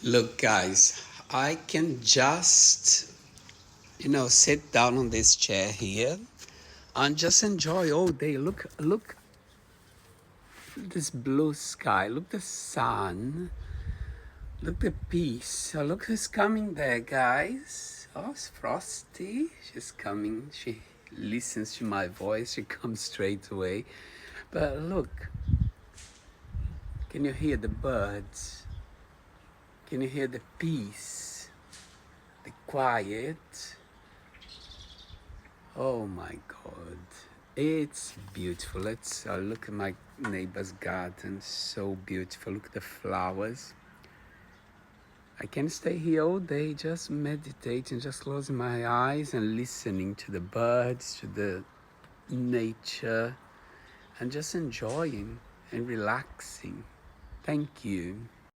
Look, guys, I can just, sit down on this chair here and just enjoy all day. Look, this blue sky. Look, the sun. Look, the peace. Oh, look who's coming there, guys. Oh, it's Frosty. She's coming. She listens to my voice. She comes straight away. But look, can you hear the birds? Can you hear the peace? The quiet? Oh my God, it's beautiful. Let's look at my neighbor's garden. So beautiful. Look at the flowers. I can stay here all day just meditating, just closing my eyes and listening to the birds, to the nature, and just enjoying and relaxing. Thank you.